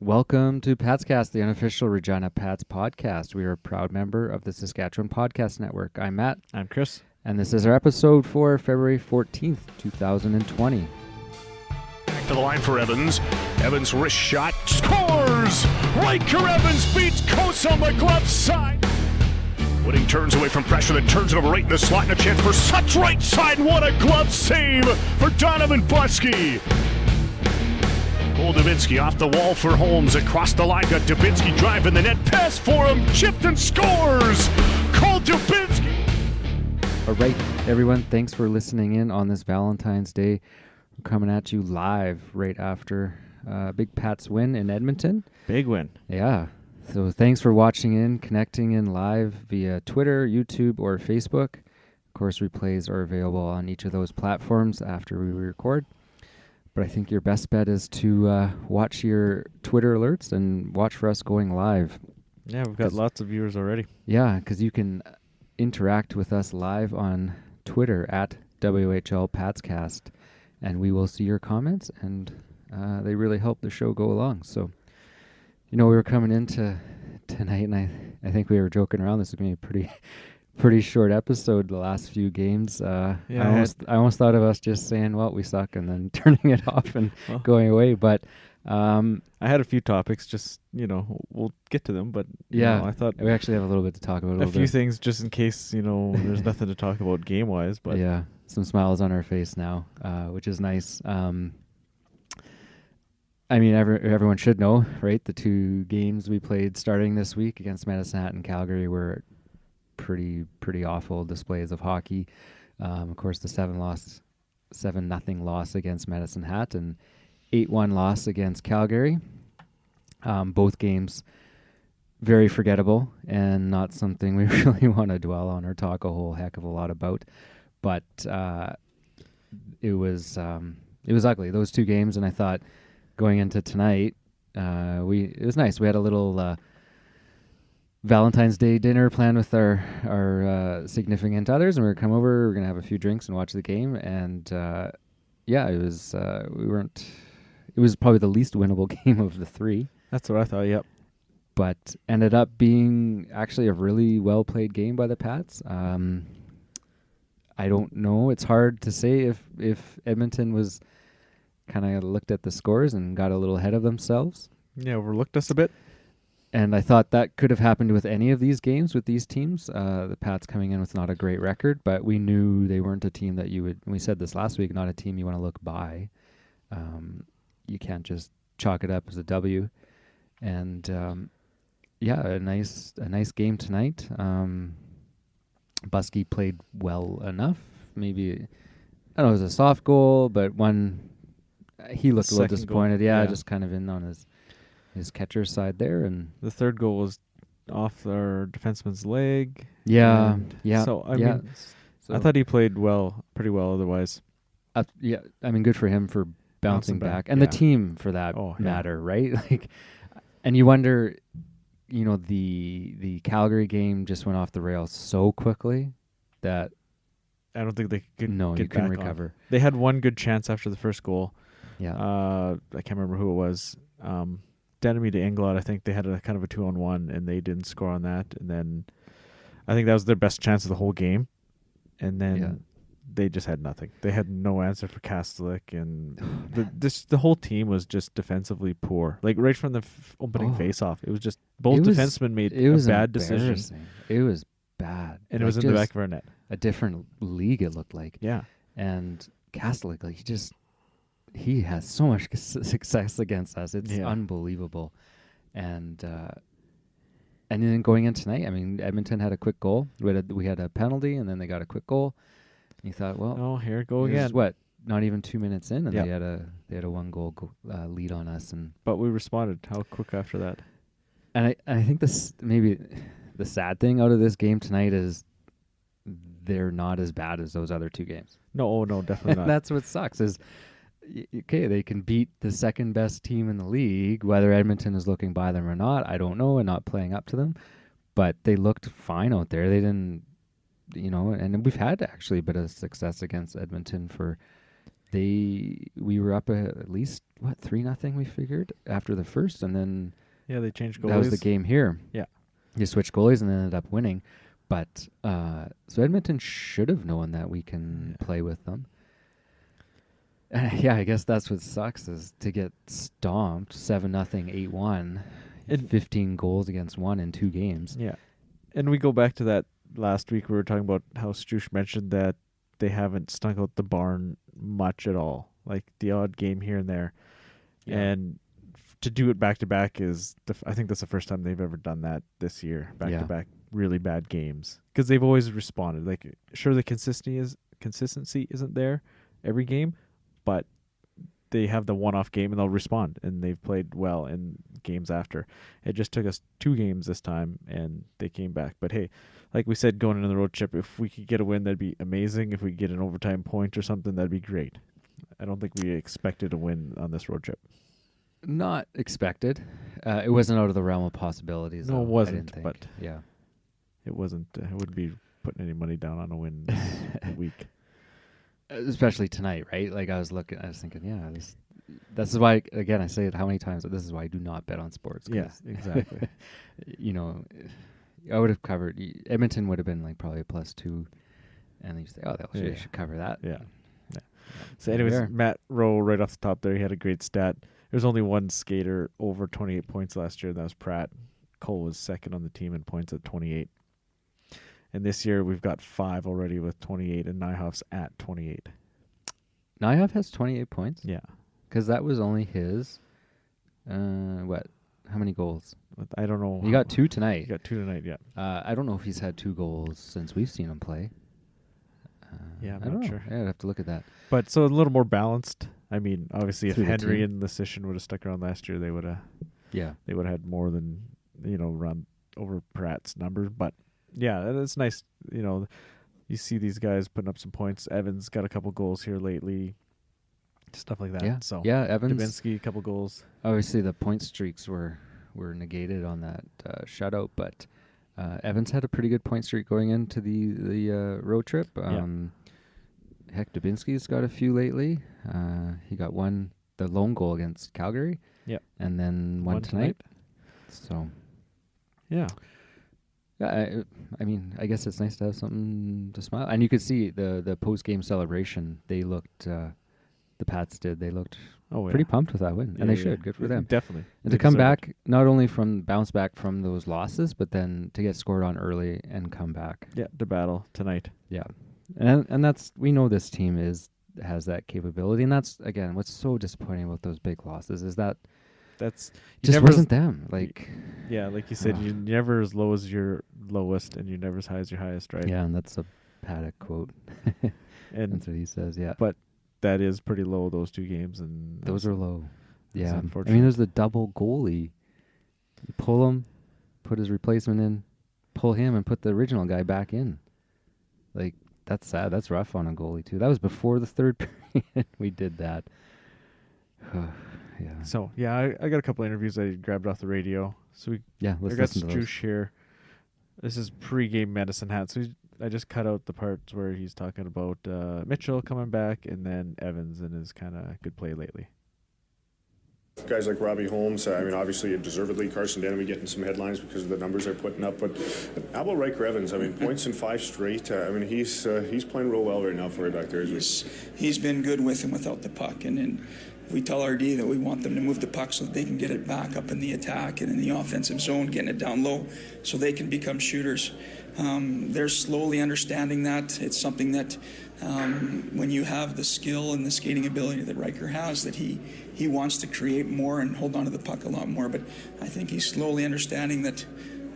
Welcome to Patscast, the unofficial Regina Pats podcast. We are a proud member of the Saskatchewan Podcast Network. I'm Matt. I'm Chris. And this is our episode for February 14th, 2020. Back to the line for Evans. Evans' wrist shot scores! Riker Evans beats Kosa on the glove side. Wooding turns away from pressure, then turns it over right in the slot, and a chance for Such right side. What a glove save for Donovan Buskey. Cole Dubinsky off the wall for Holmes. Across the line, got Dubinsky driving the net. Pass for him, chipped and scores! Cole Dubinsky! All right, everyone, thanks for listening in on this Valentine's Day. We're coming at you live right after a big Pats win in Edmonton. Big win. Yeah. So thanks for watching in, connecting in live via Twitter, YouTube, or Facebook. Of course, replays are available on each of those platforms after we record. But I think your best bet is to watch your Twitter alerts and watch for us going live. Yeah, we've got lots of viewers already. Yeah, because you can interact with us live on Twitter at WHL Patscast, and we will see your comments, and they really help the show go along. So, you know, we were coming into tonight, and I think we were joking around. This is going to be a pretty short episode, the last few games. I almost thought of us just saying, well, we suck, and then turning it off and going away. But I had a few topics, just, we'll get to them. But yeah, I thought we actually have a little bit to talk about. A few things just in case, there's nothing to talk about game-wise. But yeah, some smiles on our face now, which is nice. I mean, everyone should know, right? The two games we played starting this week against Medicine Hat and Calgary were pretty awful displays of hockey. Of course, the 7-0 loss against Medicine Hat and 8-1 loss against Calgary. Both games very forgettable and not something we really want to dwell on or talk a whole heck of a lot about. But it was ugly, those two games, and I thought going into tonight, it was nice. We had a little Valentine's Day dinner planned with our significant others, and we were come over. We're gonna have a few drinks and watch the game. And it was It was probably the least winnable game of the three. That's what I thought. Yep. But ended up being actually a really well played game by the Pats. I don't know. It's hard to say if Edmonton was kind of looked at the scores and got a little ahead of themselves. Yeah, overlooked us a bit. And I thought that could have happened with any of these games with these teams. The Pats coming in with not a great record, but we knew they weren't a team that you would, we said this last week, not a team you want to look by. You can't just chalk it up as a W. And a nice game tonight. Buskey played well enough. Maybe, I don't know, it was a soft goal, but he looked a little disappointed. Yeah, just kind of in on his catcher side there. And the third goal was off our defenseman's leg. Yeah. So, I thought he played pretty well otherwise. Good for him for bouncing back. And the team for that matter, right? And you wonder, the Calgary game just went off the rails so quickly that I don't think they could you couldn't recover. They had one good chance after the first goal. Yeah. I can't remember who it was. Denemy to Englot, I think they had a kind of a 2-on-1, and they didn't score on that. And then I think that was their best chance of the whole game. And then they just had nothing. They had no answer for Kastelik, and the whole team was just defensively poor. Like right from the opening face-off, it was just both defensemen made a bad decision. It was bad, and it was in the back of our net. A different league, it looked like. Yeah, and Kastelik, he has so much success against us. It's unbelievable. And then going in tonight, I mean, Edmonton had a quick goal. We had a penalty, and then they got a quick goal. And you thought, well, here it go again. What? Not even 2 minutes in, and they had a 1-goal lead on us. But we responded. How quick after that? And I think this maybe the sad thing out of this game tonight is they're not as bad as those other two games. No, definitely not. That's what sucks is. Okay, they can beat the second best team in the league, whether Edmonton is looking by them or not, I don't know, and not playing up to them. But they looked fine out there. They didn't, and we've had actually a bit of success against Edmonton for we were up at least 3-0 we figured after the first, and then Yeah, they changed goalies. that was the game here. Yeah. They switched goalies and then ended up winning. But so Edmonton should have known that we can play with them. Yeah, I guess that's what sucks is to get stomped 7-0, 8-1, 15 goals against 1 in 2 games. Yeah. And we go back to that last week. We were talking about how Stusch mentioned that they haven't stunk out the barn much at all, like the odd game here and there. Yeah. And to do it back to back is, I think that's the first time they've ever done that this year, back to back really bad games, because they've always responded. Like, sure, the consistency isn't there every game, but they have the one-off game and they'll respond, and they've played well in games after. It just took us 2 games this time, and they came back. But hey, like we said, going into the road trip, if we could get a win, that'd be amazing. If we could get an overtime point or something, that'd be great. I don't think we expected a win on this road trip. Not expected. It wasn't out of the realm of possibilities. No, it wasn't. I didn't think. But yeah, it wasn't. I wouldn't be putting any money down on a win this week. Especially tonight, right? Like I was thinking, yeah, this is why, again, I say it how many times, but this is why I do not bet on sports. Yeah, exactly. I would have covered, Edmonton would have been like probably a +2, and you say, they should cover that. Yeah. So anyways, Matt Rowe right off the top there, he had a great stat. There's only one skater over 28 points last year, and that was Pratt. Cole was second on the team in points at 28. And this year we've got 5 already with 28, and Nyhoff's at 28. Nyhoff has 28 points? Yeah. Because that was only his, how many goals? I don't know. He got 2 tonight. He got 2 tonight, yeah. I don't know if he's had 2 goals since we've seen him play. I'm not sure. Yeah, I'd have to look at that. But so a little more balanced. I mean, obviously, if Through the Henry team. and Lesishin would have stuck around last year, they would have. Yeah. They would have had more than run over Pratt's numbers. But yeah, it's nice. You see these guys putting up some points. Evans got a couple goals here lately. Stuff like that. Yeah. So yeah, Evans. Dubinsky, a couple goals. Obviously, the point streaks were negated on that shutout, but Evans had a pretty good point streak going into the road trip. Heck, Dubinsky's got a few lately. He got the lone goal against Calgary. Yep. And then one tonight. So. Yeah. Yeah, I mean, I guess it's nice to have something to smile. And you could see the post-game celebration. They looked, the Pats did. They looked pretty pumped with that win. And they should. Good for them. Definitely. And to come back, not only bounce back from those losses, but then to get scored on early and come back. Yeah, to battle tonight. Yeah. And that's, we know this team has that capability. And that's, again, what's so disappointing about those big losses is that just wasn't them. Like, yeah, like you said, you're never as low as your lowest, and you're never as high as your highest, right? Yeah, and that's a Paddock quote. And that's what he says. Yeah, but that is pretty low. Those 2 games, and those are low. Yeah, unfortunate. I mean, there's the double goalie. You pull him, put his replacement in, pull him, and put the original guy back in. Like, that's sad. That's rough on a goalie too. That was before the third period. We did that. Yeah. So I got a couple of interviews I grabbed off the radio. So let's got listen to those. Stusch here. This is pre-game medicine hat. So I just cut out the parts where he's talking about Mitchell coming back, and then Evans and his kind of good play lately. Guys like Robbie Holmes, I mean, obviously deservedly Carson Denemy getting some headlines because of the numbers they're putting up. But how about Riker Evans? I mean, points in 5 straight. I mean, he's playing real well right now for you back there. He's been good with and without the puck, and we tell RD that we want them to move the puck so that they can get it back up in the attack and in the offensive zone, getting it down low so they can become shooters. They're slowly understanding that. It's something that when you have the skill and the skating ability that Riker has, that he wants to create more and hold on to the puck a lot more. But I think he's slowly understanding that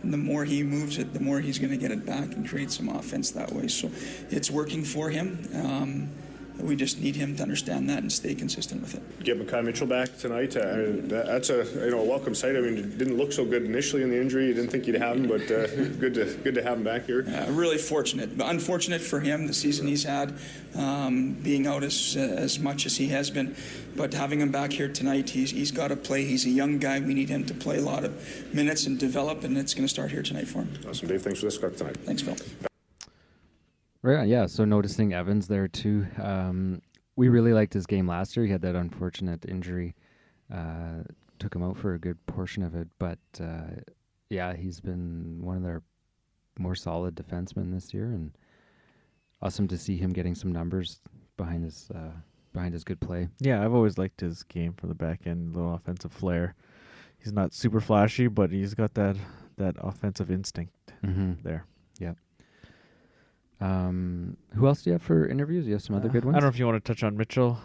the more he moves it, the more he's going to get it back and create some offense that way. So it's working for him. We just need him to understand that and stay consistent with it. Get Mackay Mitchell back tonight. That's a welcome sight. I mean, it didn't look so good initially in the injury. You didn't think you'd have him, but good to have him back here. Really fortunate, but unfortunate for him the season he's had, being out as much as he has been. But having him back here tonight, he's got to play. He's a young guy. We need him to play a lot of minutes and develop, and it's going to start here tonight for him. Awesome, Dave. Thanks for this talk tonight. Thanks, Phil. Right, yeah. So noticing Evans there too. we really liked his game last year. He had that unfortunate injury, took him out for a good portion of it. But yeah, he's been one of their more solid defensemen this year, and awesome to see him getting some numbers behind his good play. Yeah, I've always liked his game from the back end, little offensive flair. He's not super flashy, but he's got that offensive instinct there. Yep. Who else do you have for interviews? You have some other good ones? I don't know if you want to touch on Mitchell,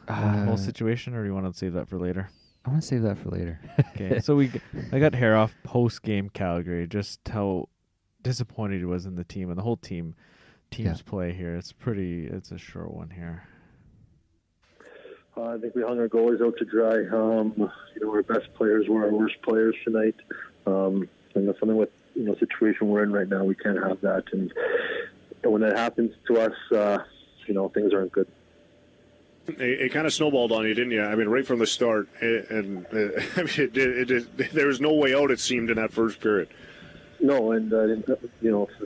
whole situation, or do you want to save that for later? I want to save that for later. Okay, so I got hair off post-game Calgary, just how disappointed he was in the team and the whole team's play here. It's a short one here. I think we hung our goalies out to dry. Our best players were our worst players tonight. And that's something with situation we're in right now. We can't have that. And when that happens to us, things aren't good. It kind of snowballed on you, didn't you? I mean, right from the start, there was no way out. It seemed in that first period. No, and the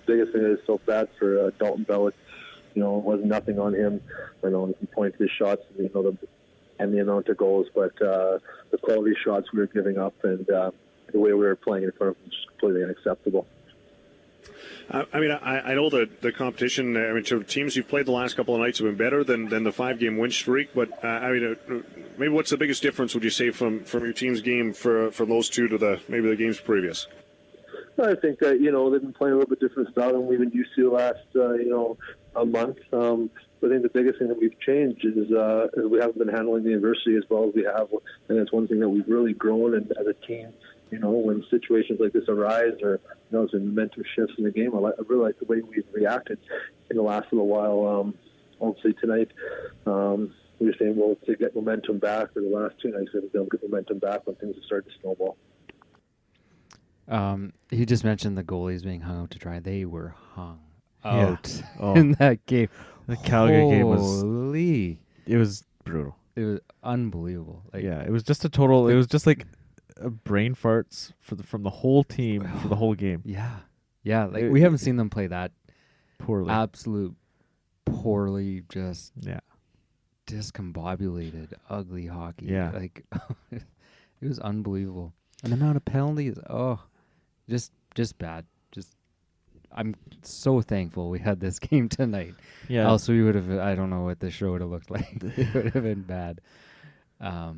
biggest thing is so bad for Dalton Bell. It wasn't nothing on him. I know he pointed his shots, and the amount of goals, but the quality shots we were giving up and the way we were playing in front of him was completely unacceptable. I know the competition. To teams you've played the last couple of nights have been better than the 5-game win streak. But maybe what's the biggest difference would you say from your team's game from those two to the games previous? I think that they've been playing a little bit different style than we've been used to the last a month. I think the biggest thing that we've changed is we haven't been handling the adversity as well as we have, and that's one thing that we've really grown in as a team. When situations like this arise or some momentum shifts in the game, I really like the way we've reacted in the last little while. Obviously tonight, we were able to get momentum back, or the last 2 nights we've been able to get momentum back when things have started to snowball. He just mentioned the goalies being hung out to dry. They were hung out in that game. The Calgary game was brutal. It was unbelievable. It was just a total. It was just like brain farts from the whole team for the whole game. Yeah. We haven't seen them play that poorly. Absolute poorly. Just discombobulated, ugly hockey. Yeah, it was unbelievable. And the amount of penalties. Just bad. I'm so thankful we had this game tonight. Yeah. Else we would have, I don't know what the show would have looked like. It would have been bad. But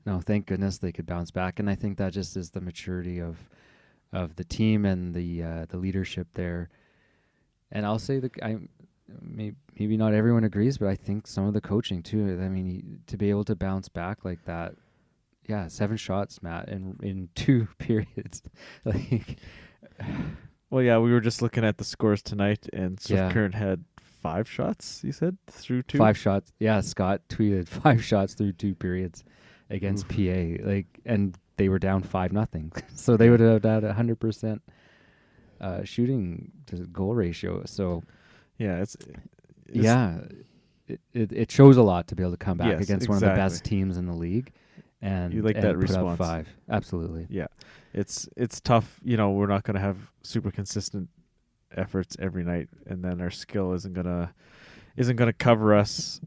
no, thank goodness they could bounce back. And I think that just is the maturity of the team and the leadership there. And I'll say maybe not everyone agrees, but I think some of the coaching too. I mean, to be able to bounce back like that. Yeah, 7 shots, Matt, in 2 periods. Well, yeah, we were just looking at the scores tonight, and Swift Current had 5 shots, you said, through 2? 5 shots. Yeah, Scott tweeted 5 shots through 2 periods against PA. And they were down 5-0. So they would have had 100% shooting to goal ratio. So yeah, it shows a lot to be able to come back against one of the best exactly. teams in the league. And you like that response. Put up 5. Absolutely. Yeah. It's tough. We're not going to have super consistent efforts every night, and then our skill isn't gonna cover us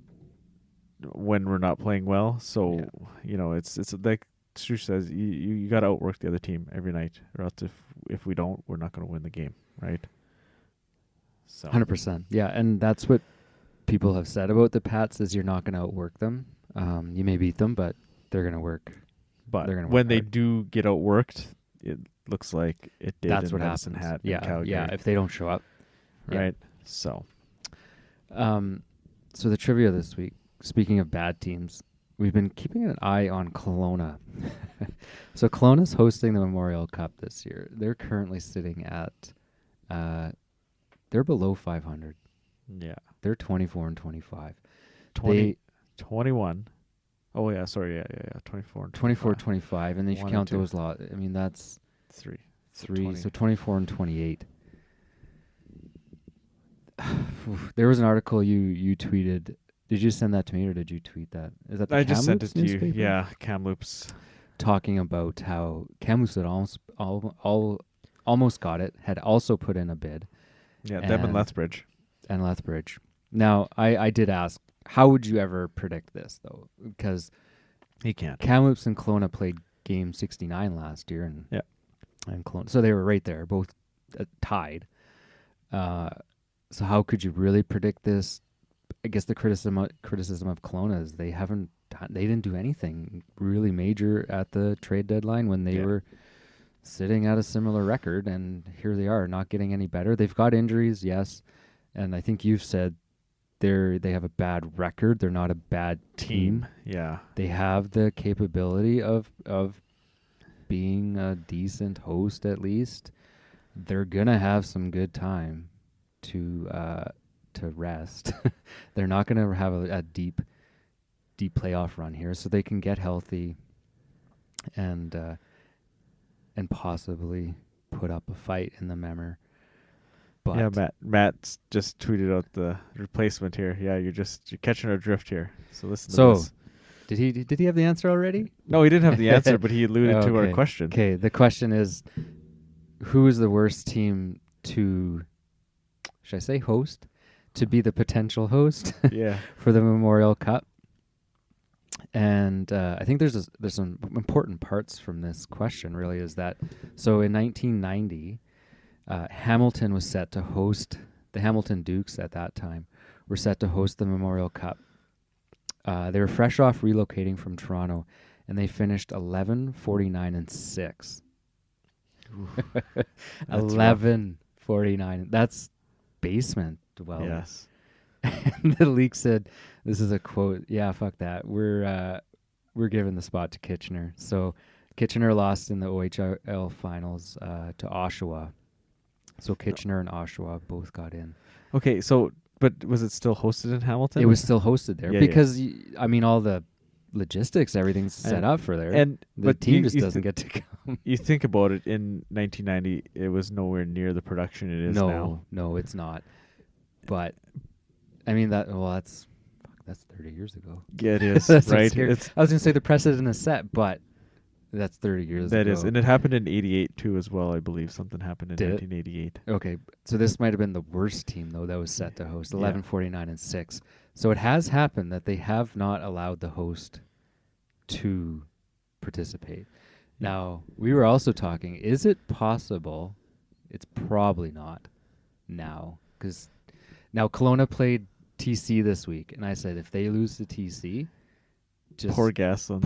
when we're not playing well. So it's like Stu says, you got to outwork the other team every night, or else if we don't, we're not going to win the game, right? So 100%. Yeah, and that's what people have said about the Pats is you're not going to outwork them. You may beat them, but they're going to work. But they're gonna work when they hard. do get outworked, it looks like it did. That's what Medicine happens. Hat in Calgary. Yeah, if they don't show up. Right. Yeah. So the trivia this week, speaking of bad teams, we've been keeping an eye on Kelowna. So Kelowna's hosting the Memorial Cup this year. They're currently sitting at they're below 500. Yeah. They're 24-25. 21. Oh yeah, sorry, yeah. 24-25. And if you count those lots, I mean that's 3. So 24-28. There was an article you tweeted. Did you send that to me or did you tweet that? Is that the I just sent it to newspaper? you. Yeah, Kamloops. Talking about how Kamloops had almost got it, had also put in a bid. Yeah, Devin Lethbridge. and Lethbridge. Now, I did ask, how would you ever predict this, though? Because He can't. Kamloops and Kelowna played game 69 last year, and Kelowna, so they were right there, both tied. So how could you really predict this? I guess the criticism of Kelowna is they didn't do anything really major at the trade deadline when they were sitting at a similar record, and here they are, not getting any better. They've got injuries, yes, and I think you've said they have a bad record. They're not a bad team. Yeah. They have the capability of being a decent host at least. They're gonna have some good time to rest. They're not gonna have a deep playoff run here, so they can get healthy and possibly put up a fight in the Memmer. But yeah, Matt's just tweeted out the replacement here. Yeah, you're catching our drift here. So listen to this. Did he have the answer already? No, he didn't have the answer, but he alluded to our question. Okay, the question is, who is the worst team to, should I say host, to be the potential host for the Memorial Cup? And I think there's some important parts from this question, really, is that, so in 1990, Hamilton was set to host, the Hamilton Dukes at that time were set to host the Memorial Cup. They were fresh off relocating from Toronto, and they finished 11-49-6. 11-49. That's basement dwelling. Yes. And the league said, this is a quote, yeah, fuck that. We're giving the spot to Kitchener. So Kitchener lost in the OHL finals to Oshawa. So Kitchener and Oshawa both got in. Okay, so but was it still hosted in Hamilton? It was still hosted there because I mean, all the logistics, everything's set up for there, and the team just doesn't get to come. You think about it, in 1990, it was nowhere near the production it is now. No, it's not. But I mean that's 30 years ago. Yeah, it is. Right. I was gonna say the precedent is set, but that's 30 years ago. That is, and it happened in 88 too as well, I believe. Something happened in 1988. Okay, so this might have been the worst team, though, that was set to host, 11-49-6. So it has happened that they have not allowed the host to participate. Now, we were also talking, is it possible? It's probably not now, because now Kelowna played TC this week, and I said if they lose to TC, just pour gas on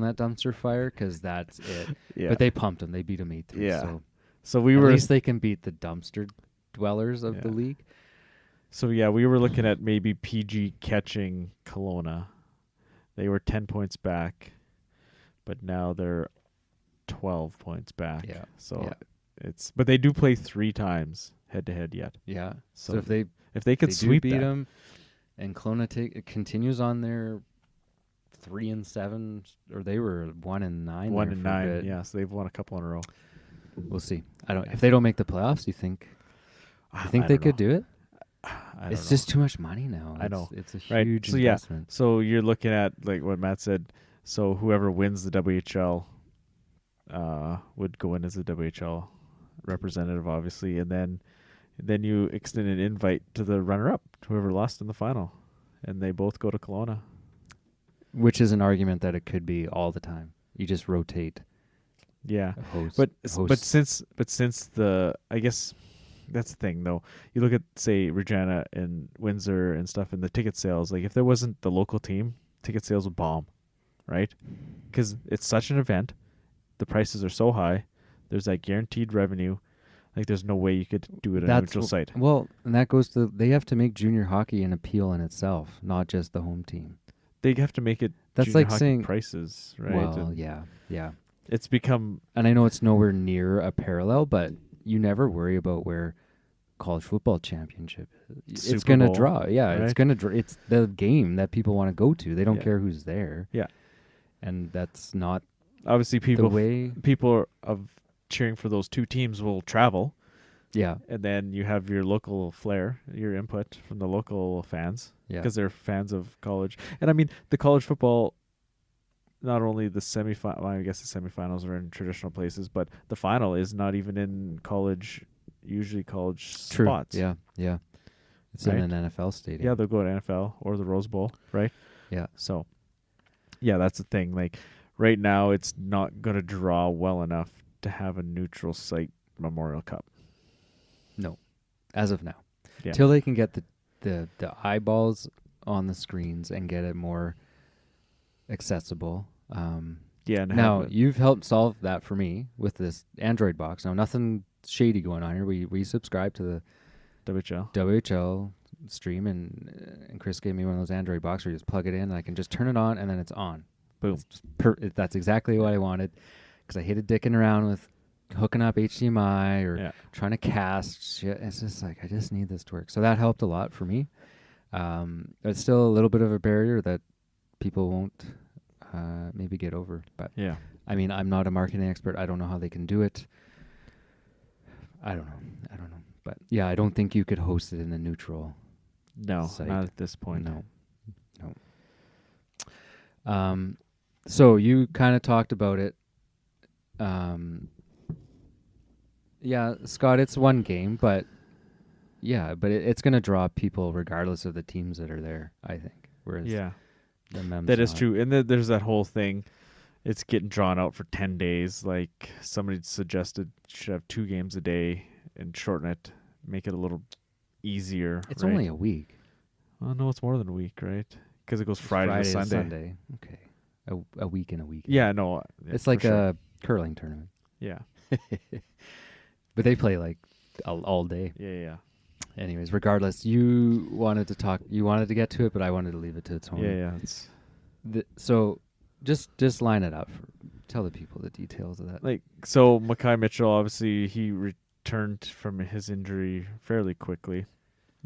that dumpster fire, because that's it. Yeah. But they pumped them. They beat them 8-3. Yeah. So at least they can beat the dumpster dwellers of the league. So yeah, we were looking at maybe PG catching Kelowna. They were 10 points back, but now they're 12 points back. Yeah. So but they do play 3 times head to head yet. Yeah. So if they could sweep beat them, and Kelowna continues on their 3-7, or they were 1-9. 1-9. Yeah, so they've won a couple in a row. We'll see. If they don't make the playoffs, you think they could do it? It's just too much money now. I know. It's a huge investment. Yeah. So you're looking at, like what Matt said, so whoever wins the WHL would go in as a WHL representative, obviously, and then you extend an invite to the runner-up, whoever lost in the final, and they both go to Kelowna. Which is an argument that it could be all the time. You just rotate. Yeah, host. But since I guess that's the thing though. You look at, say, Regina and Windsor and stuff, and the ticket sales. Like if there wasn't the local team, ticket sales would bomb, right? Because it's such an event. The prices are so high. There's that guaranteed revenue. Like there's no way you could do it on a neutral site. Well, and that goes to, they have to make junior hockey an appeal in itself, not just the home team. They have to make it. That's junior like hockey saying prices, right? Well, and yeah. It's become, and I know it's nowhere near a parallel, but you never worry about where college football championship is. It's going to draw. Yeah, right? It's going to draw. It's the game that people want to go to. They don't care who's there. Yeah, and that's not obviously people of cheering for those 2 teams will travel. Yeah, and then you have your local flair, your input from the local fans, because they're fans of college. And I mean, the college football, not only the semifinal, I guess the semifinals are in traditional places, but the final is not even in college, usually college spots. Yeah. It's right? in an NFL stadium. Yeah, they'll go to NFL or the Rose Bowl, right? Yeah. So, yeah, that's the thing. Like, right now, it's not going to draw well enough to have a neutral site Memorial Cup. No, as of now. Yeah. Till they can get the eyeballs on the screens and get it more accessible. Yeah. And Now, you've helped solve that for me with this Android box. Now, nothing shady going on here. We subscribe to the WHL stream, and Chris gave me one of those Android boxes where you just plug it in, and I can just turn it on, and then it's on. Boom. It's just that's exactly what I wanted, because I hated dicking around with hooking up HDMI or trying to cast shit. It's just like, I just need this to work. So that helped a lot for me. It's still a little bit of a barrier that people won't maybe get over. But yeah. I mean, I'm not a marketing expert. I don't know how they can do it. I don't know. But yeah, I don't think you could host it in a neutral site. Not at this point. No. So you kind of talked about it. Yeah, Scott, it's one game, but it's going to draw people regardless of the teams that are there, I think. Whereas the Mem's that is not. true. And there's that whole thing. It's getting drawn out for 10 days. Like, somebody suggested you should have 2 games a day and shorten it, make it a little easier. It's right? only a week. Well, no, it's more than a week, right? Because it goes Friday to Sunday. Okay. A week and a week. Yeah, no. It's like a curling tournament. Yeah. But they play like all day. Yeah. Anyways, regardless, you wanted to get to it, but I wanted to leave it to its own. Yeah. So just line it up. Tell the people the details of that. Like, so Mackay Mitchell, obviously, he returned from his injury fairly quickly.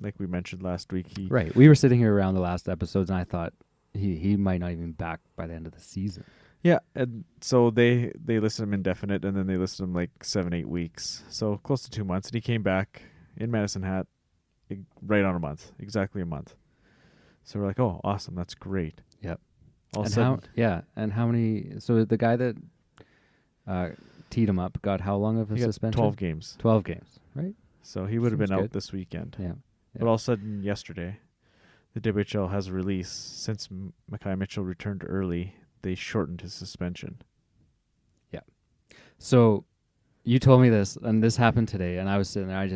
Like we mentioned last week. Right. We were sitting here around the last episodes, and I thought he might not even be back by the end of the season. Yeah, and so they listed him indefinite, and then they listed him like 7-8 weeks, so close to 2 months. And he came back in Medicine Hat right on a month, exactly a month. So we're like, oh, awesome, that's great. Yep. And how many? So the guy that teed him up got how long of a suspension? 12 games. 12 games, right? So he would have been Seems out good. this weekend. Yeah. But all of a sudden, yesterday, the WHL has a release. Since Mackay Mitchell returned early, they shortened his suspension. Yeah. So you told me this, and this happened today, and I was sitting there. I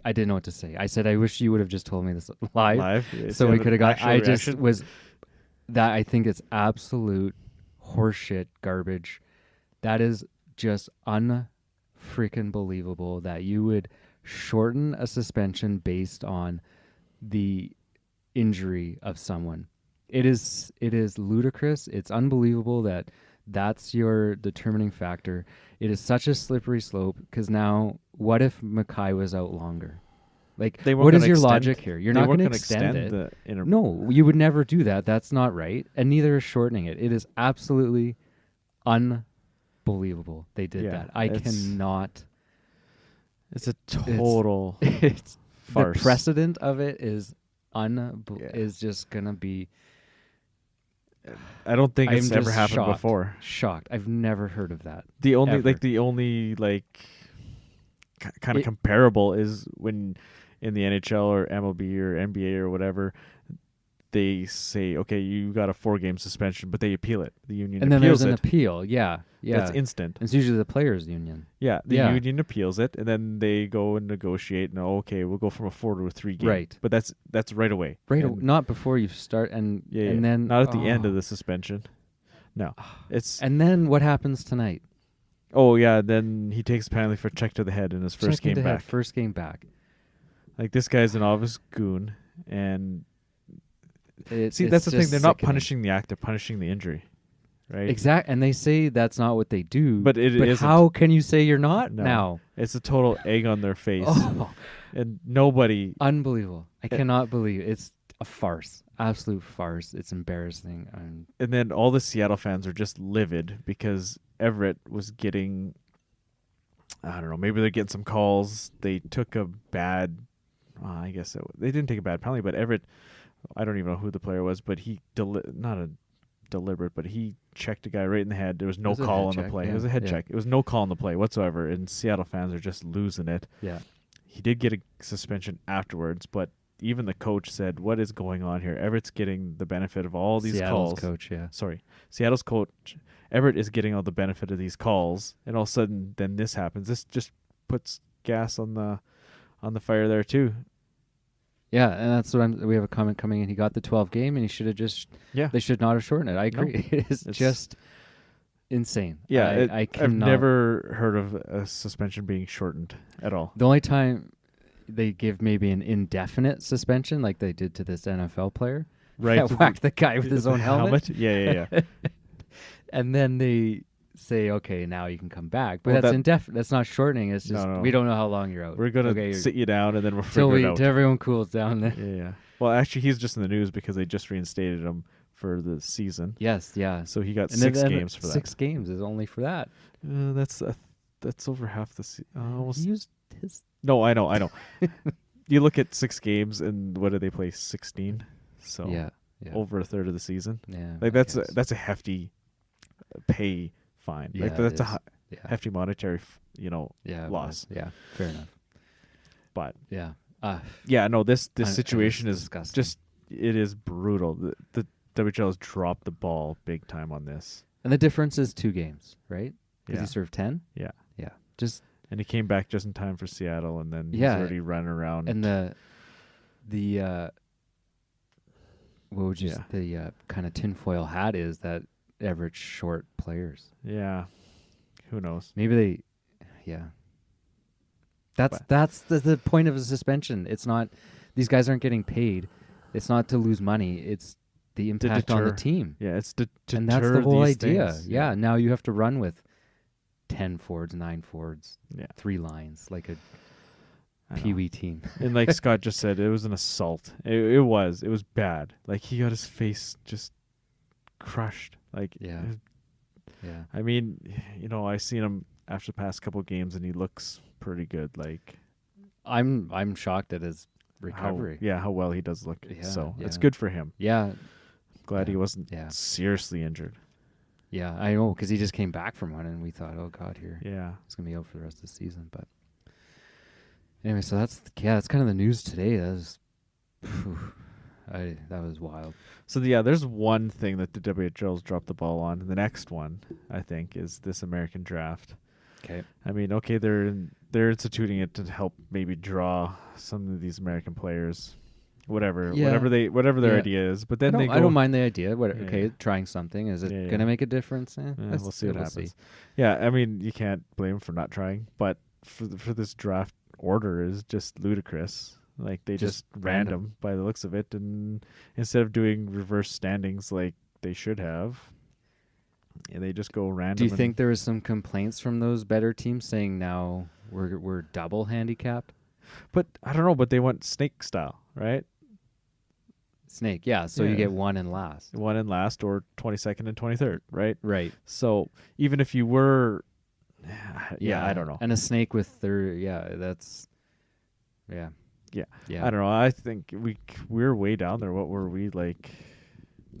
didn't know what to say. I said, I wish you would have just told me this live. So we could have got. I just was that. I think it's absolute horseshit garbage. That is just unfreaking believable that you would shorten a suspension based on the injury of someone. It is ludicrous. It's unbelievable that that's your determining factor. It is such a slippery slope, because now what if Mackay was out longer? Like, what is your logic here? You're not going to extend it. No, you would never do that. That's not right. And neither is shortening it. It is absolutely unbelievable they did that. I cannot. It's a total it's farce. The precedent of it is is just going to be. I don't think it's ever happened shocked, before. Shocked. I've never heard of that. The only kind of comparable is when in the NHL or MLB or NBA or whatever, they say, okay, you got a 4-game suspension, but they appeal it. The union and then appeals there's an it. appeal. Yeah. That's instant. It's usually the players' union. Yeah, the union appeals it, and then they go and negotiate. And okay, we'll go from a 4 to a 3 game. Right. But that's right away. Not before you start, and then not at the end of the suspension. No, it's. And then what happens tonight? Oh yeah, then he takes a penalty for check to the head in his first game back. First game back. Like, this guy's an obvious goon, and that's the thing. They're not punishing the act; they're punishing the injury, right? Exactly. And they say that's not what they do. But how can you say you're not no. now? It's a total egg on their face, and unbelievable. I cannot believe it's a farce, absolute farce. It's embarrassing. And then all the Seattle fans are just livid because Everett was getting, I don't know, maybe they're getting some calls. They took a bad. I guess they didn't take a bad penalty, but Everett, I don't even know who the player was, but he not a deliberate, but he checked a guy right in the head. There was no call on the play. Yeah. It was a head check. It was no call on the play whatsoever, and Seattle fans are just losing it. Yeah. he did get a suspension afterwards, but even the coach said, "What is going on here? Everett's getting the benefit of all these Seattle's calls." coach, yeah. Sorry, Seattle's coach Everett is getting all the benefit of these calls, and all of a sudden, then this happens. This just puts gas on the fire there too. Yeah, and that's what we have a comment coming in. He got the 12 game, and he should have just. Yeah, They should not have shortened it. I agree. No, it's just insane. Yeah, I I've cannot. never heard of a suspension being shortened at all. The only time they give maybe an indefinite suspension, like they did to this NFL player, Right, that whacked the guy with his own helmet. Yeah. And then they say, okay, now you can come back. But Well, that's that- indefinite. That's not shortening. It's just No. we don't know how long you're out. We're gonna okay, sit you down, and then we'll till figure it out. till everyone cools down. Yeah. Well, actually, he's just in the news because they just reinstated him for the season. Yes, yeah. So he got And 6 then games for that. 6 games is only for that. That's over half the season. He used his. No, I know. You look at 6 games, and what do they play? 16. So Yeah. over a third of the season. Yeah. Like I that's guess. a hefty pay fine. Yeah, Like it that's a is. Yeah. hefty monetary, Yeah, loss. Yeah, fair enough. But Yeah. yeah, no, this I- situation it's is disgusting. just it is brutal. The WHL has dropped the ball big time on this. And the difference is 2 games, right? Because Yeah. he served 10. Yeah. Yeah. Just And he came back just in time for Seattle, and then Yeah. he's already running around. and the what would you Yeah. the kind of tinfoil hat is that Everett's short players. yeah, who knows? Maybe they, yeah. That's the point of a suspension. It's not these guys aren't getting paid. It's not to lose money. It's the impact on the deter. team. Yeah, it's to And that's deter the whole these idea. things. Yeah. Now you have to run with 10 forwards, 9 forwards, Yeah. 3 lines, like a I know. Pee-wee team. And like Scott just said, it was an assault. It was bad. Like he got his face just crushed. Like Yeah. Yeah. I mean, I seen him after the past couple of games, and he looks pretty good. Like I'm shocked at his recovery. how well he does look. Yeah, So it's yeah. good for him. Yeah. Glad Yeah, he wasn't yeah. seriously injured. Yeah, I know, because he just came back from one, and we thought, oh, God, here. Yeah. He's going to be out for the rest of the season. But anyway, so that's kind of the news today. That was wild. So there's one thing that the WHL's dropped the ball on. The next one, I think, is this American draft. Okay. I mean, okay, they're instituting it to help maybe draw some of these American players, whatever Yeah. whatever their Yeah. idea is. But then I don't mind the idea. Yeah. Okay, trying something. Is it Yeah, going to make a difference? We'll see what happens. Yeah, I mean, you can't blame them for not trying, but for this draft order is just ludicrous. Like they just random by the looks of it, and instead of doing reverse standings like they should have, they just go random. Do you think there was some complaints from those better teams saying now we're double handicapped? But I don't know. But they went snake style, right? Snake, yeah. So Yeah. you get one and last. One in last, or 22nd and 23rd, right? Right. So even if you were, I don't know. And a snake with third, that's, yeah. Yeah. Yeah. I don't know. I think we're way down there. What were we, like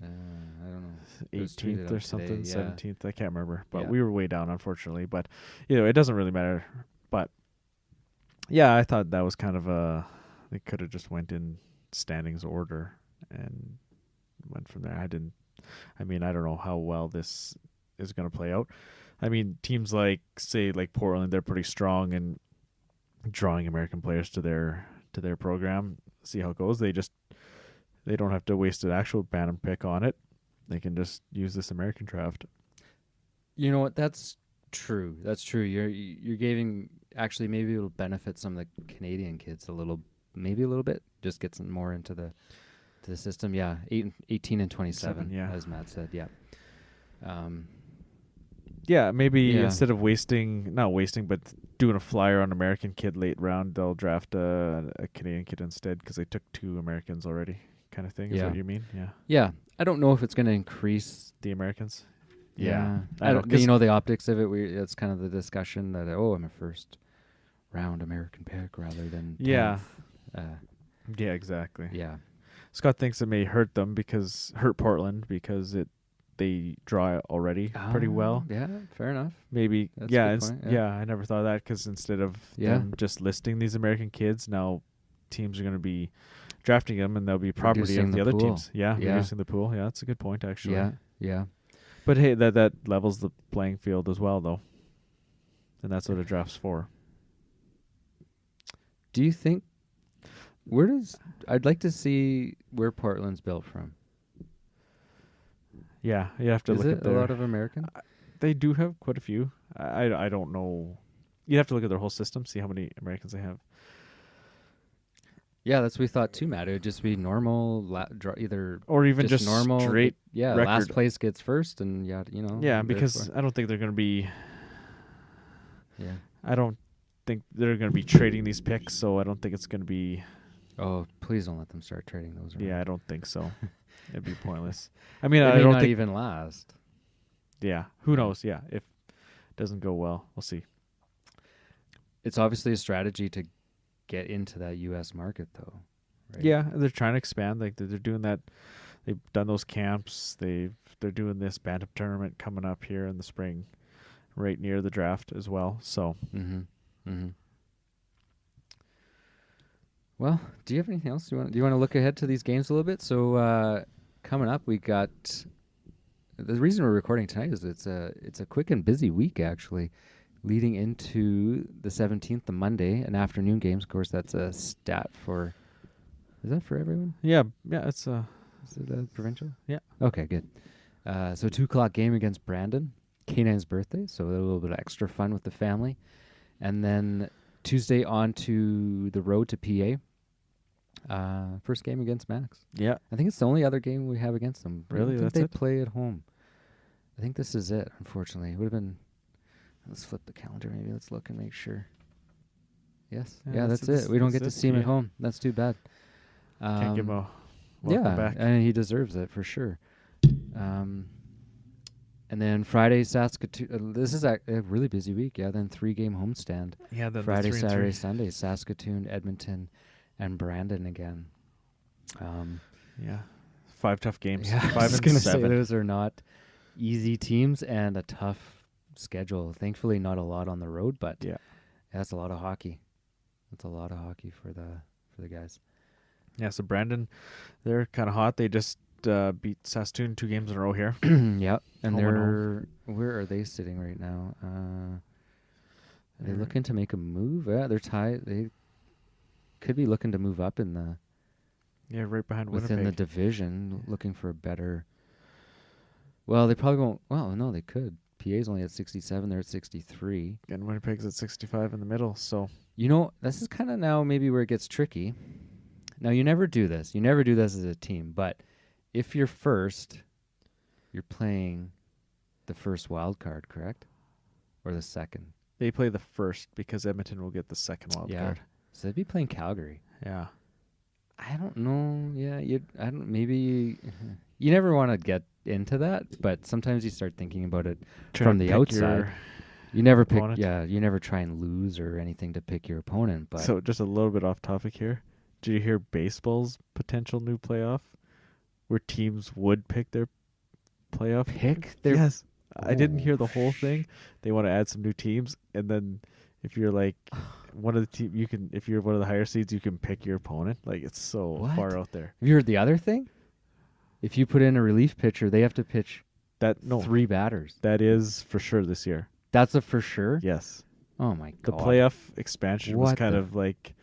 I don't know. It was tweeted 18th or out something, today, yeah. 17th? I can't remember. But Yeah. we were way down, unfortunately. But it doesn't really matter. But yeah, I thought that was kind of they could have just went in standings order and went from there. I don't know how well this is going to play out. I mean, teams like Portland, they're pretty strong in drawing American players to their program. See how it goes. They don't have to waste an actual Bantam pick on it. They can just use this American draft. You know what? That's true. That's true. You're giving, actually, maybe it'll benefit some of the Canadian kids a little bit. Just get some more into the system. Yeah, 18 and 27. Yeah. As Matt said. Yeah. Yeah, maybe Yeah. instead of not wasting, but doing a flyer on American kid late round, they'll draft a Canadian kid instead because they took 2 Americans already, kind of thing. Is Yeah. what you mean? Yeah, Yeah. I don't know if it's going to increase. the Americans. Yeah. I know, 'cause- the optics of it. It's kind of the discussion that, I'm a first round American pick rather than 10th. Yeah. Yeah, exactly. Yeah. Scott thinks it may hurt Portland because it they draw already pretty well. Yeah, fair enough. Maybe, That's yeah, a good point, yeah. I never thought of that because instead of Yeah. them just listing these American kids, now teams are going to be drafting them, and they'll be property Reducing of the the other pool. teams. Yeah, Yeah. reducing the pool. Yeah, that's a good point, actually. Yeah. But hey, that levels the playing field as well, though, and that's what a draft's for. Do you think I'd like to see where Portland's built from. Yeah, you have to Is look it at a their. lot of American? They do have quite a few. I don't know. You have to look at their whole system, see how many Americans they have. Yeah, that's what we thought too, Matt. It would just be normal, either Or even just normal. straight last record. place gets first, and Yeah, therefore- because I don't think they're going to be. yeah. I don't think they're going to be trading these picks, so I don't think it's going to be. Oh, please don't let them start trading those around. Yeah, I don't think so. It'd be pointless. I mean, They I may don't not think. even last. Yeah, who knows? Yeah, if it doesn't go well, we'll see. It's obviously a strategy to get into that U.S. market, though. Right? Yeah, they're trying to expand. Like they're doing that. They've done those camps. They're doing this bantam tournament coming up here in the spring, right near the draft as well. So. Mm-hmm. Well, do you have anything else? Do you want to look ahead to these games a little bit? So coming up, we got the reason we're recording tonight is it's a quick and busy week actually, leading into the 17th, the Monday, and afternoon games. Of course, that's a stat for. Is that for everyone? Yeah, it's Is it provincial? Yeah. Okay, good. So 2:00 game against Brandon, K9's birthday, so a little bit of extra fun with the family. And then Tuesday on to the road to PA. First game against Max. yeah. I think it's the only other game we have against them. I Really? don't think That's they it? play at home. I think this is it, unfortunately. It would have been... Let's flip the calendar maybe. Let's look and make sure. Yes. Yeah, Yeah, that's it. We don't get to see him at home. That's too bad. Can't give him a welcome back. And he deserves it for sure. And then Friday, Saskatoon. This is a really busy week. Yeah, then 3-game homestand. Yeah, then Friday, the 3-3. Saturday, Sunday. Saskatoon, Edmonton, and Brandon again. Yeah, 5 tough games. Yeah, 5 I was and gonna 7. say those are not easy teams and a tough schedule. Thankfully, not a lot on the road, but Yeah. that's a lot of hockey. That's a lot of hockey for the guys. Yeah, so Brandon, they're kind of hot. They just beat Saskatoon 2 games in a row here. Yep, and Home and where are they sitting right now? Are they They're- looking to make a move? Yeah, they're tied. They could be looking to move up in the Yeah, right behind within the Winnipeg. division, looking for a better. Well, they probably won't. Well, no, they could. PA's only at 67. They're at 63. And Winnipeg's at 65 in the middle. So This is kind of now maybe where it gets tricky. Now, you never do this. You never do this as a team. But if you're first, you're playing the first wild card, correct? Or the second? they play the first because Edmonton will get the second wild card. So they'd be playing Calgary. Yeah. I don't know. Yeah, maybe you never want to get into that, but sometimes you start thinking about it Trying from to the pick outside. your You never pick. opponent. Yeah, you never try and lose or anything to pick your opponent. But So just a little bit off topic here. Did you hear baseball's potential new playoff where teams would pick their playoff? pick their. Yes. I didn't hear the whole Oh, thing. They want to add some new teams, and then if you're like one of the team, you can. If you're one of the higher seeds, you can pick your opponent. Like it's so What? far out there. Have you heard the other thing? If you put in a relief pitcher, they have to pitch That no, 3 batters. that is for sure this year. That's a for sure. Yes, Oh my the god. playoff expansion was What kind the of like,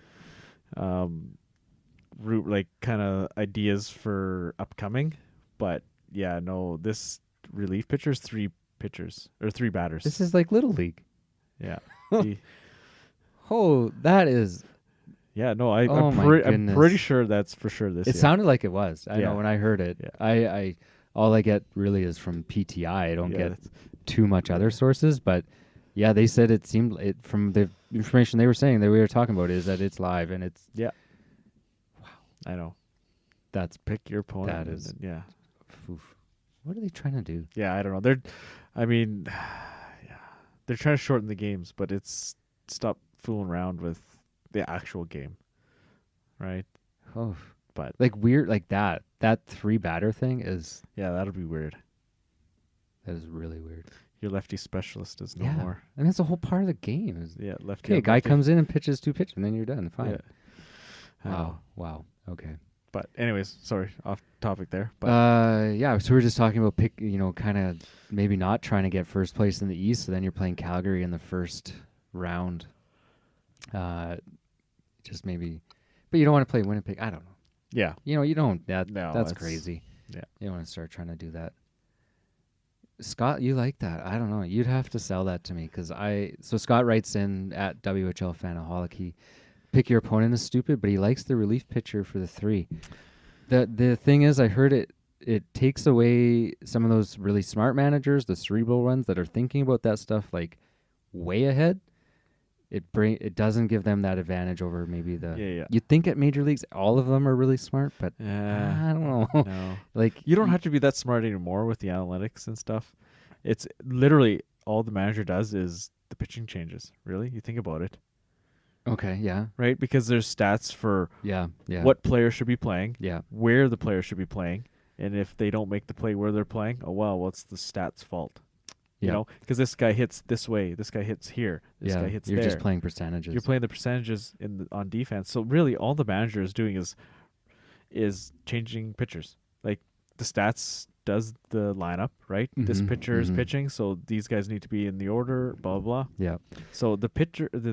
root like kind of ideas for upcoming, but yeah, no, this relief pitcher's 3 pitchers or 3 batters. This is like Little League. yeah. The- Oh, that is. Yeah, no, Oh I'm my pretty goodness. sure that's for sure this It year. sounded like it was. I Yeah. know when I heard it. Yeah. I all I get really is from PTI. I don't Yeah, get that's- too much other sources, but yeah, they said it seemed it from the information they were saying that we were talking about is that it's live and it's I know. that's Pick your opponent. That and is- then- yeah. oof. What are they trying to do? Yeah, I don't know. I mean, yeah, they're trying to shorten the games, but it's stop fooling around with the actual game, right? Oh, But like weird like that 3 batter thing is yeah, that'll be weird. That is really weird. Your lefty specialist is no Yeah. more. And that's the whole part of the game. Is, Yeah, lefty. okay, a on guy lefty. comes in and pitches 2 pitches, and then you're done. Fine. Yeah. I know. Wow. Okay. But anyways, sorry, off topic there. But Yeah, so we're just talking about kind of maybe not trying to get first place in the East, so then you're playing Calgary in the first round. Just maybe, but you don't want to play Winnipeg. I don't know. yeah, You don't. No, That's that's- crazy. yeah. You don't want to start trying to do that. Scott, you like that? I don't know. You'd have to sell that to me So Scott writes in at WHL Fanaholic. He pick your opponent is stupid, but he likes the relief pitcher for the 3. The thing is, I heard it takes away some of those really smart managers, the cerebral ones that are thinking about that stuff like way ahead. It doesn't give them that advantage over maybe the. Yeah. You'd think at major leagues all of them are really smart, but I don't know. No. Like You don't have to be that smart anymore with the analytics and stuff. It's literally all the manager does is the pitching changes. Really, you think about it, Okay, yeah, right? Because there's stats for yeah. what player should be playing, Yeah, where the player should be playing, and if they don't make the play where they're playing, oh well, what's the stats fault? You Yeah. know, because this guy hits this way, this guy hits here, this guy hits you're there. just playing percentages. You're playing the percentages on defense. So really, all the manager is doing is changing pitchers. Like the stats does the lineup, right? This Mhm, pitcher is mhm. pitching, so these guys need to be in the order. Blah blah. Yeah, So the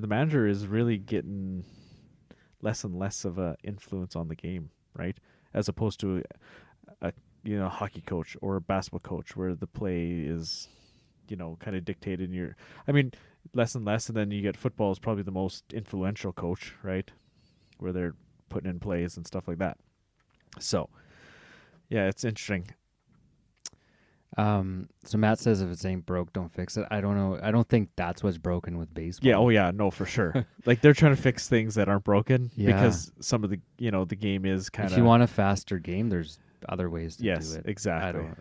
manager is really getting less and less of a influence on the game, right? As opposed to a hockey coach or a basketball coach where the play is kind of dictated less and less, and then you get football is probably the most influential coach, right? Where they're putting in plays and stuff like that. So yeah, it's interesting. So Matt says if it ain't broke, don't fix it. I don't know. I don't think that's what's broken with baseball. Yeah, oh yeah, no, for sure. Like they're trying to fix things that aren't broken Yeah. because some of the the game is kind of. If you want a faster game, there's other ways to Yes, do it. exactly. I don't.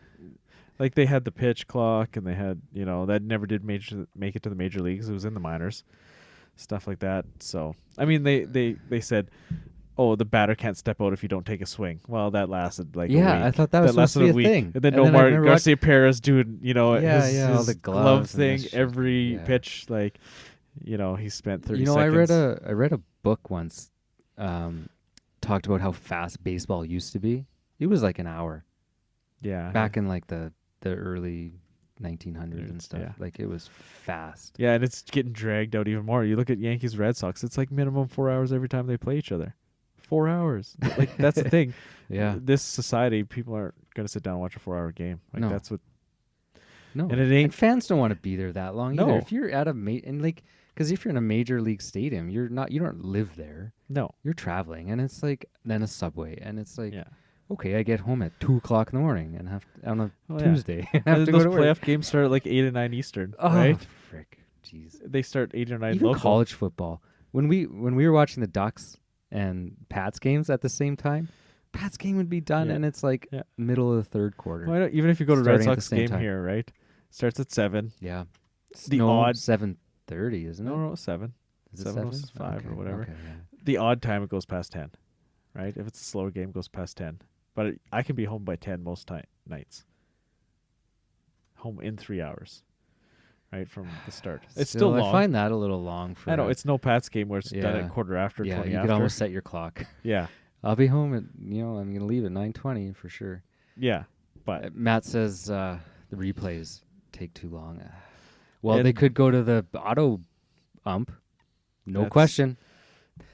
Like they had the pitch clock, and they had that never did make it to the major leagues. It was in the minors, stuff like that. So I mean, they said, oh, the batter can't step out if you don't take a swing. Well, that lasted like a week. I thought that was supposed lasted to be a a week. thing. And then I Nomar remember Garcia Perez doing all his the glove gloves and thing this shit. every Yeah. pitch. Like he spent 30 You know, seconds. I read a book once, talked about how fast baseball used to be. It was like an hour yeah back in like the early 1900s and stuff. Yeah. Like it was fast. Yeah, and it's getting dragged out even more. You look at Yankees Red Sox, it's like minimum 4 hours every time they play each other. 4 hours. Like that's the thing. Yeah. This society, people aren't going to sit down and watch a 4-hour game. Like No. that's what. No, And it ain't- And fans don't want to be there that long either. No. If you're at a because if you're in a major league stadium, you don't live there. No. You're traveling, and it's like then a subway, and it's like Yeah. okay, I get home at 2:00 in the morning and have on a Oh, yeah. Tuesday. and And have to those go to work. playoff games start at like 8 and 9 Eastern, Oh, right? frick, jeez. They start 8 or 9 Even local. college football. When we were watching the Ducks and Pats games at the same time, Pats game would be done, Yeah. and it's like Yeah. middle of the third quarter. Why not, even if you go to Red Starting at the Sox same game time. here, right? Starts at 7. Yeah, The no, odd 7:30, isn't it? No, 7. Is it 7:05 or whatever. Okay, yeah. The odd time it goes past 10, right? If it's a slower game, it goes past 10. But I can be home by 10 most nights. Home in 3 hours, right from the start. It's still long. I find that a little long for. I know it's no Pats game where it's done Yeah. at quarter after, Yeah, 20 you after. could almost set your clock. Yeah, I'll be home at I'm gonna leave at 9:20 for sure. yeah, but Matt says the replays take too long. Well, And- they could go to the auto ump, no That's- question.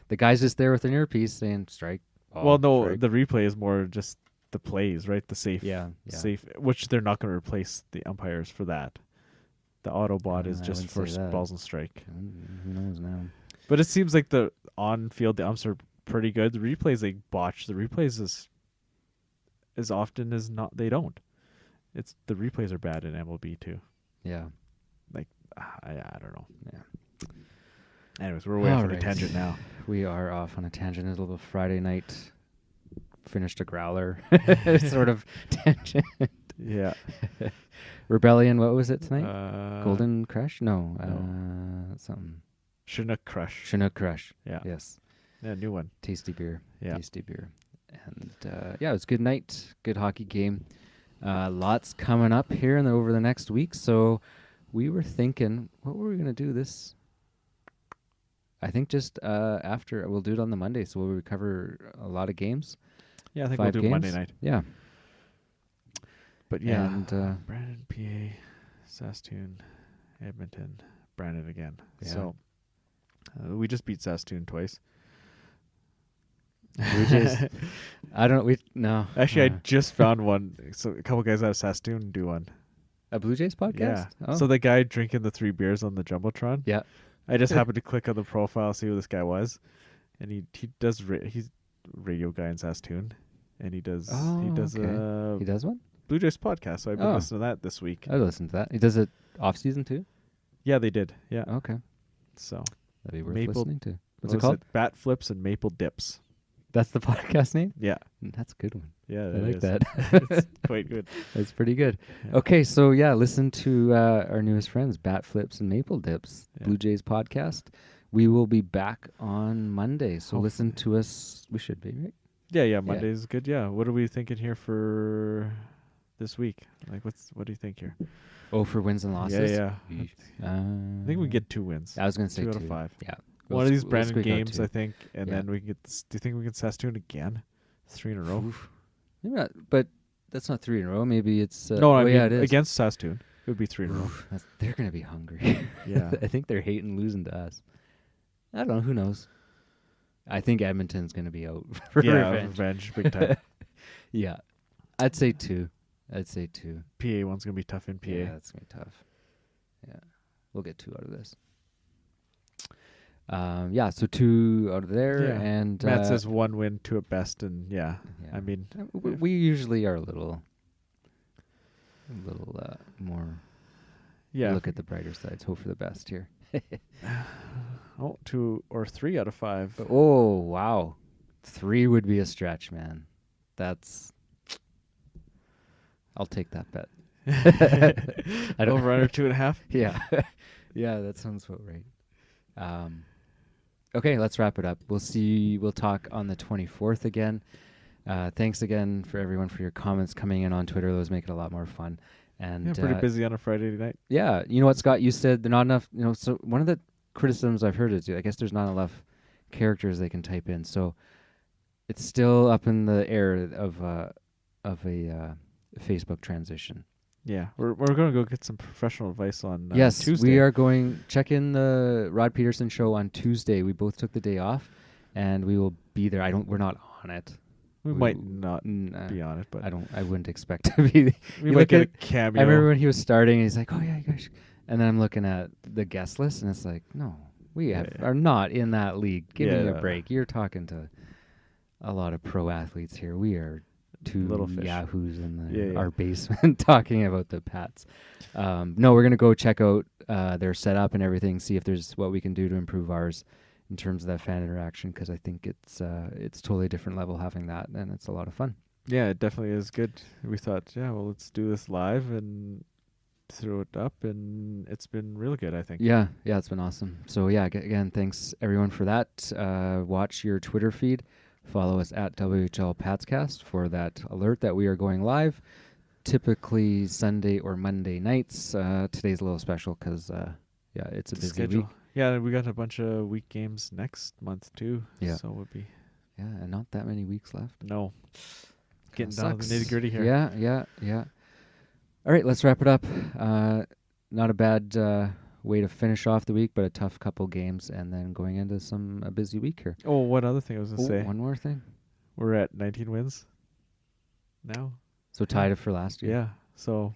The guy's just there with an earpiece saying strike. well, no, strike. the replay is more just the plays, right? The safe, Yeah. safe, which they're not going to replace the umpires for that. The Autobot is I just wouldn't for say that. balls and strike. Who knows now? But it seems like the on-field the umps are pretty good. The replays they botch. The replays is as often as not they don't. It's the replays are bad in MLB too. Yeah. I don't know. Yeah. Anyways, we're way off on a Alright. tangent now. We are off on a tangent. It's a little Friday night. Finished a growler. Sort of tangent. Yeah. Rebellion. What was it tonight? Golden Crush? No. Something. Chinook Crush. Chinook Crush. Yeah. Yes. Yeah, new one. Tasty beer. Yeah. Tasty beer. And it was a good night. Good hockey game. Lots coming up here over the next week. So we were thinking, what were we going to do this? I think just after, we'll do it on the Monday. So we'll cover a lot of games. Yeah, I think 5 we'll do games. Monday night. Yeah. But yeah, And, Brandon, PA, Saskatoon, Edmonton, Brandon again. Yeah. So we just beat Saskatoon twice. We just, I don't, no. Actually, I just found one. So a couple guys out of Saskatoon do one. A Blue Jays podcast? Yeah. Oh. So the guy drinking the 3 beers on the Jumbotron. Yeah. I just happened to click on the profile, see who this guy was, and he does he's a radio guy in Saskatoon, and he does okay. He does one? Blue Jays podcast. So I've been listening to that this week. I listened to that. He does it off season too? Yeah, they did. Yeah. Okay. So That'd be worth Maple- listening to. What's what it was called? Bat flips and maple dips. That's the podcast name? Yeah. That's a good one. Yeah. I like that. It's quite good. That's pretty good. Yeah. Okay, so yeah, listen to our newest friends, Bat Flips and Maple Dips, Yeah. Blue Jays podcast. We will be back on Monday, so listen to us. We should be, right? Yeah. Monday's good. Yeah. What are we thinking here for this week? Like, what do you think here? Oh, for wins and losses? Yeah. I think we get 2 wins. I was going to say 2 2 out of 5. Yeah. One of these We'll Brandon squeak out games, 2. I think, and Yeah. then we can get. Do you think we can Saskatoon again? 3 in a row. Oof. Maybe not, but that's not 3 in a row. Maybe it's No, I mean yeah, it is. against Saskatoon, it would be 3 in a row. They're going to be hungry. Yeah. I think they're hating losing to us. I don't know. Who knows? I think Edmonton's going to be out for revenge. big time. Yeah. I'd say 2. PA one's gonna be tough in PA. Yeah, that's going to be tough. Yeah. We'll get 2 out of this. Yeah, so 2 out of there. Yeah. And Matt says 1 win, 2 at best, and I mean, we usually are a little more look at the brighter sides, hope for the best here. 2 or 3 out of 5. Oh, wow. 3 would be a stretch, man. I'll take that bet. I don't Over under 2.5. Yeah. Yeah, that sounds about right. Okay, let's wrap it up. We'll talk on the 24th again. Thanks again for everyone for your comments coming in on Twitter. Those make it a lot more fun. And Pretty busy on a Friday night. Yeah, you know what, Scott? You said they're not enough. So one of the criticisms I've heard is, I guess there's not enough characters they can type in. So it's still up in the air of a Facebook transition. Yeah, we're going to go get some professional advice on yes, Tuesday. we are going. Check in the Rod Peterson show on Tuesday. We both took the day off, and we will be there. We're not on it. We might not be on it, but I wouldn't expect to be. We might get a cameo. I remember when he was starting, and he's like, "Oh yeah, gosh," and then I'm looking at the guest list, and it's like, "No, we are not in that league. Give me a break. You're talking to a lot of pro athletes here. We are." 2 little fish. yahoos in our basement talking about the Pats. No, we're going to go check out their setup and everything, see if there's what we can do to improve ours in terms of that fan interaction, because I think it's totally different level having that, and it's a lot of fun. Yeah, it definitely is good. We thought, let's do this live and throw it up, and it's been really good, I think. Yeah, it's been awesome. So again, thanks everyone for that. Watch your Twitter feed. Follow us at WHL Patscast for that alert that we are going live, typically Sunday or Monday nights. Today's a little special because, it's a busy schedule. week. Yeah, we got a bunch of week games next month too. Yeah. So it would be. Yeah, and not that many weeks left. No. Getting Kinda down to the sucks. nitty gritty here. Yeah. All right, let's wrap it up. Not a bad way to finish off the week, but a tough couple games, and then going into a busy week here. Oh, one other thing I was going to say. One more thing. We're at 19 wins now. So tied it for last year. Yeah. So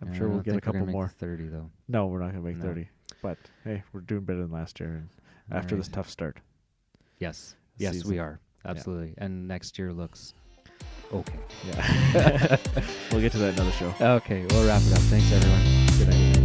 I'm sure we'll get a couple more. 30 though. No, we're not going to make 30. But hey, we're doing better than last year, and after this tough start. Yes, season. we are absolutely. Yeah. And next year looks okay. Yeah. We'll get to that in another show. Okay, we'll wrap it up. Thanks everyone. Good night.